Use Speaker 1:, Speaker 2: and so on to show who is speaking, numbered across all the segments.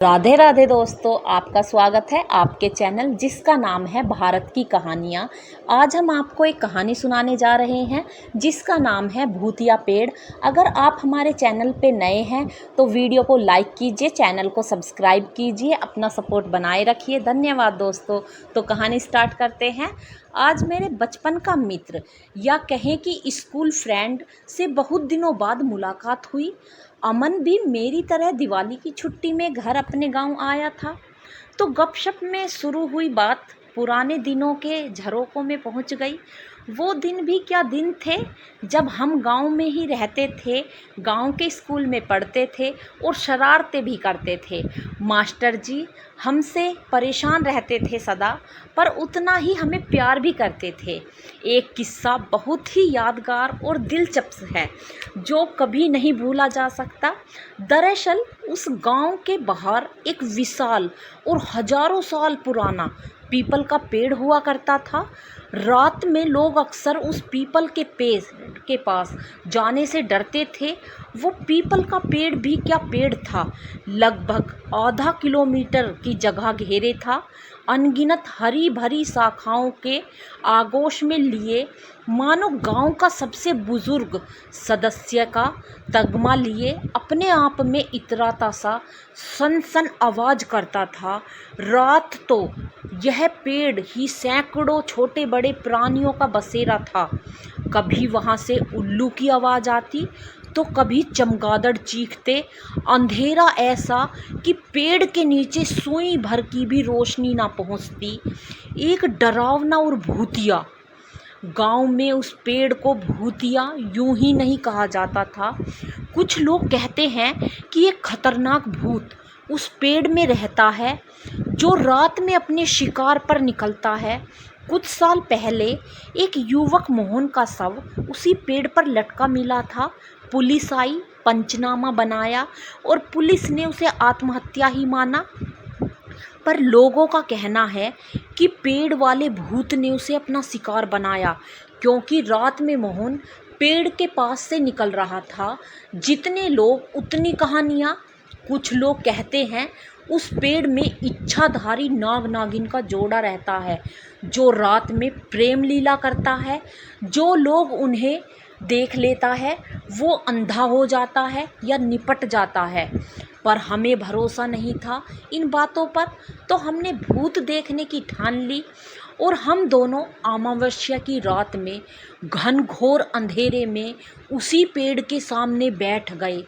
Speaker 1: राधे राधे दोस्तों, आपका स्वागत है आपके चैनल जिसका नाम है भारत की कहानियाँ। आज हम आपको एक कहानी सुनाने जा रहे हैं जिसका नाम है भूतिया पेड़। अगर आप हमारे चैनल पे नए हैं तो वीडियो को लाइक कीजिए, चैनल को सब्सक्राइब कीजिए, अपना सपोर्ट बनाए रखिए। धन्यवाद दोस्तों। तो कहानी स्टार्ट करते हैं। आज मेरे बचपन का मित्र या कहें कि स्कूल फ्रेंड से बहुत दिनों बाद मुलाकात हुई। अमन भी मेरी तरह दिवाली की छुट्टी में घर अपने गांव आया था। तो गपशप में शुरू हुई बात पुराने दिनों के झरोकों में पहुंच गई। वो दिन भी क्या दिन थे जब हम गांव में ही रहते थे, गांव के स्कूल में पढ़ते थे और शरारतें भी करते थे। मास्टर जी हमसे परेशान रहते थे सदा, पर उतना ही हमें प्यार भी करते थे। एक किस्सा बहुत ही यादगार और दिलचस्प है जो कभी नहीं भूला जा सकता। दरअसल उस गांव के बाहर एक विशाल और हजारों साल पुराना पीपल का पेड़ हुआ करता था। रात में लोग अक्सर उस पीपल के पेड़ के पास जाने से डरते थे। वो पीपल का पेड़ भी क्या पेड़ था, लगभग आधा किलोमीटर की जगह घेरे था। अनगिनत हरी भरी शाखाओं के आगोश में लिए मानो गांव का सबसे बुजुर्ग सदस्य का तगमा लिए अपने आप में इतराता सा सन आवाज करता था। रात तो यह पेड़ ही सैकड़ों छोटे बड़े प्राणियों का बसेरा था। कभी वहां से उल्लू की आवाज आती तो कभी चमगादड़ चीखते। अंधेरा ऐसा कि पेड़ के नीचे सुई भर की भी रोशनी ना पहुंचती। एक डरावना और भूतिया, गांव में उस पेड़ को भूतिया यूं ही नहीं कहा जाता था। कुछ लोग कहते हैं कि एक खतरनाक भूत उस पेड़ में रहता है जो रात में अपने शिकार पर निकलता है। कुछ साल पहले एक युवक मोहन का शव उसी पेड़ पर लटका मिला था। पुलिस आई, पंचनामा बनाया और पुलिस ने उसे आत्महत्या ही माना। पर लोगों का कहना है कि पेड़ वाले भूत ने उसे अपना शिकार बनाया, क्योंकि रात में मोहन पेड़ के पास से निकल रहा था। जितने लोग उतनी कहानियाँ। कुछ लोग कहते हैं उस पेड़ में इच्छाधारी नाग नागिन का जोड़ा रहता है जो रात में प्रेम लीला करता है। जो लोग उन्हें देख लेता है वो अंधा हो जाता है या निपट जाता है। पर हमें भरोसा नहीं था इन बातों पर, तो हमने भूत देखने की ठान ली और हम दोनों अमावस्या की रात में घनघोर अंधेरे में उसी पेड़ के सामने बैठ गए।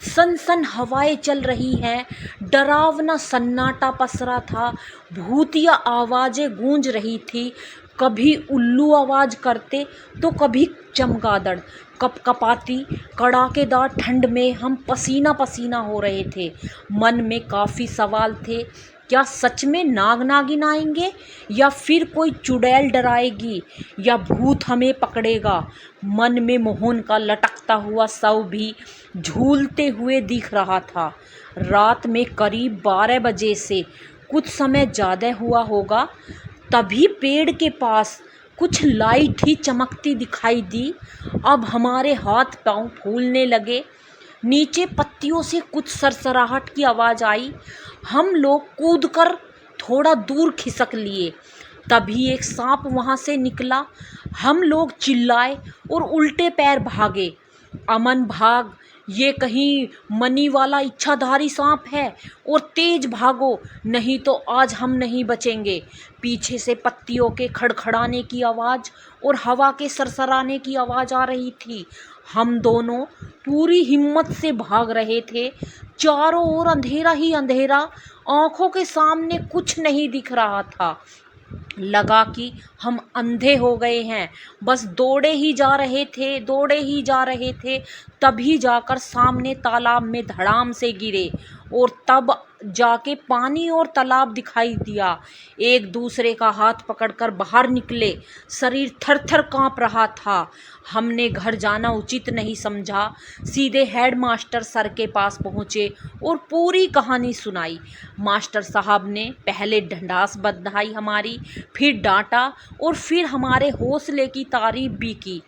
Speaker 1: सन हवाएं चल रही हैं, डरावना सन्नाटा पसरा था, भूतिया आवाज़ें गूंज रही थी। कभी उल्लू आवाज़ करते तो कभी चमगादड़ कपकपाती। कड़ाकेदार ठंड में हम पसीना पसीना हो रहे थे। मन में काफ़ी सवाल थे। क्या सच में नाग नागिन आएंगे, या फिर कोई चुड़ैल डराएगी, या भूत हमें पकड़ेगा। मन में मोहन का लटकता हुआ शव भी झूलते हुए दिख रहा था। रात में करीब 12 बजे से कुछ समय ज़्यादा हुआ होगा। तभी पेड़ के पास कुछ लाइट ही चमकती दिखाई दी। अब हमारे हाथ पांव फूलने लगे। नीचे पत्तियों से कुछ सरसराहट की आवाज़ आई। हम लोग कूदकर थोड़ा दूर खिसक लिए। तभी एक सांप वहां से निकला। हम लोग चिल्लाए और उल्टे पैर भागे। अमन भाग, ये कहीं मनी वाला इच्छाधारी सांप है और तेज भागो, नहीं तो आज हम नहीं बचेंगे। पीछे से पत्तियों के खड़खड़ाने की आवाज़ और हवा के सरसराने की आवाज़ आ रही थी। हम दोनों पूरी हिम्मत से भाग रहे थे। चारों ओर अंधेरा ही अंधेरा, आंखों के सामने कुछ नहीं दिख रहा था। लगा कि हम अंधे हो गए हैं। बस दौड़े ही जा रहे थे, दौड़े ही जा रहे थे। तभी जाकर सामने तालाब में धड़ाम से गिरे और तब जाके पानी और तालाब दिखाई दिया। एक दूसरे का हाथ पकड़कर बाहर निकले। शरीर थर थर काँप रहा था। हमने घर जाना उचित नहीं समझा, सीधे हेड मास्टर सर के पास पहुँचे और पूरी कहानी सुनाई। मास्टर साहब ने पहले ढंढास बधाई हमारी, फिर डांटा और फिर हमारे हौसले की तारीफ भी की।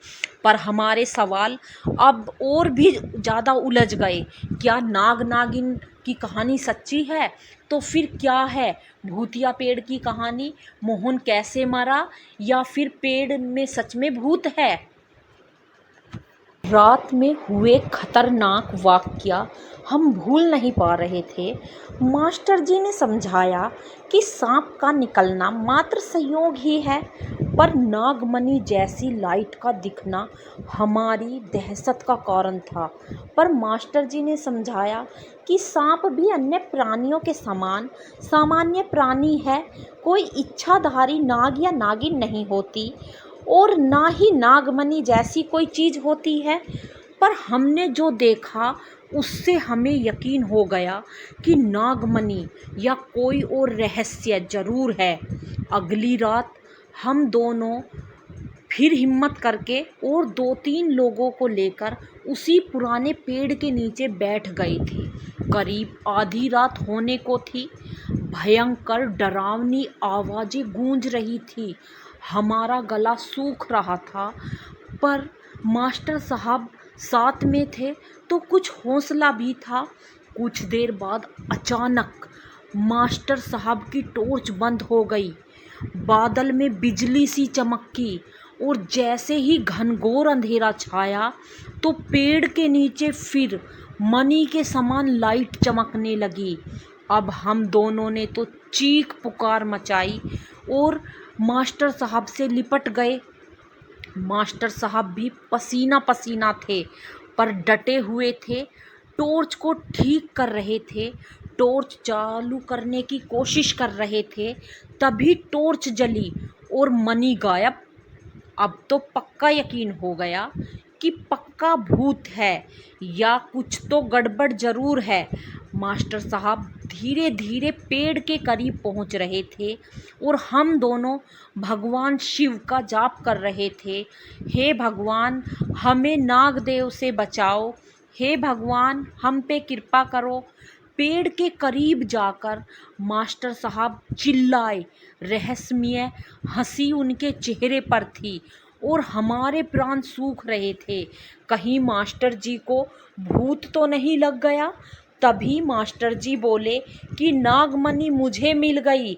Speaker 1: पर हमारे सवाल अब और भी ज़्यादा उलझ गए। क्या नाग नागिन कि कहानी सच्ची है तो फिर क्या है भूतिया पेड़ की कहानी, मोहन कैसे मरा, या फिर पेड़ में सच में भूत है। रात में हुए खतरनाक वाकया हम भूल नहीं पा रहे थे। मास्टर जी ने समझाया कि सांप का निकलना मात्र संयोग ही है, पर नागमणि जैसी लाइट का दिखना हमारी दहशत का कारण था। पर मास्टर जी ने समझाया कि सांप भी अन्य प्राणियों के समान सामान्य प्राणी है, कोई इच्छाधारी नाग या नागिन नहीं होती और ना ही नागमणि जैसी कोई चीज़ होती है। पर हमने जो देखा उससे हमें यकीन हो गया कि नागमणि या कोई और रहस्य जरूर है। अगली रात हम दोनों फिर हिम्मत करके और 2-3 लोगों को लेकर उसी पुराने पेड़ के नीचे बैठ गए थे। करीब आधी रात होने को थी। भयंकर डरावनी आवाज़ें गूंज रही थी। हमारा गला सूख रहा था, पर मास्टर साहब साथ में थे तो कुछ हौसला भी था। कुछ देर बाद अचानक मास्टर साहब की टॉर्च बंद हो गई। बादल में बिजली सी चमकी और जैसे ही घनघोर अंधेरा छाया तो पेड़ के नीचे फिर मणि के समान लाइट चमकने लगी। अब हम दोनों ने तो चीख पुकार मचाई और मास्टर साहब से लिपट गए। मास्टर साहब भी पसीना पसीना थे, पर डटे हुए थे। टॉर्च को ठीक कर रहे थे, टॉर्च चालू करने की कोशिश कर रहे थे, तभी टॉर्च जली और मणि गायब। अब तो पक्का यकीन हो गया कि पक्का भूत है या कुछ तो गड़बड़ जरूर है। मास्टर साहब धीरे धीरे पेड़ के करीब पहुंच रहे थे और हम दोनों भगवान शिव का जाप कर रहे थे। हे भगवान, हमें नागदेव से बचाओ, हे भगवान हम पे कृपा करो। पेड़ के करीब जाकर मास्टर साहब चिल्लाए। रहस्यमय हंसी उनके चेहरे पर थी और हमारे प्राण सूख रहे थे। कहीं मास्टर जी को भूत तो नहीं लग गया। तभी मास्टर जी बोले कि नागमणि मुझे मिल गई।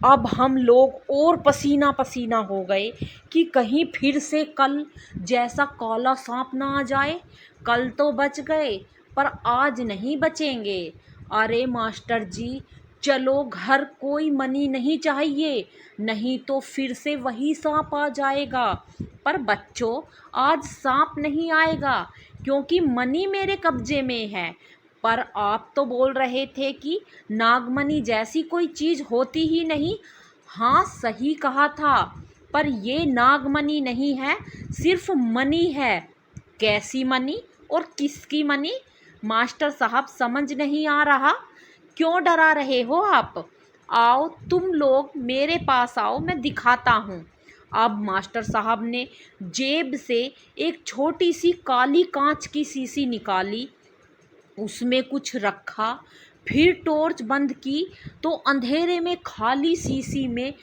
Speaker 1: अब हम लोग और पसीना पसीना हो गए कि कहीं फिर से कल जैसा काला सांप ना आ जाए। कल तो बच गए, पर आज नहीं बचेंगे। अरे मास्टर जी, चलो घर, कोई मणि नहीं चाहिए, नहीं तो फिर से वही सांप आ जाएगा। पर बच्चों, आज सांप नहीं आएगा क्योंकि मणि मेरे कब्जे में है। पर आप तो बोल रहे थे कि नागमणि जैसी कोई चीज़ होती ही नहीं। हाँ, सही कहा था, पर ये नागमणि नहीं है, सिर्फ मणि है। कैसी मणि और किसकी मणि? मास्टर साहब समझ नहीं आ रहा। क्यों डरा रहे हो आप? आओ तुम लोग मेरे पास आओ, मैं दिखाता हूँ। अब मास्टर साहब ने जेब से एक छोटी सी काली कांच की शीशी निकाली, उसमें कुछ रखा, फिर टॉर्च बंद की तो अंधेरे में खाली शीशी में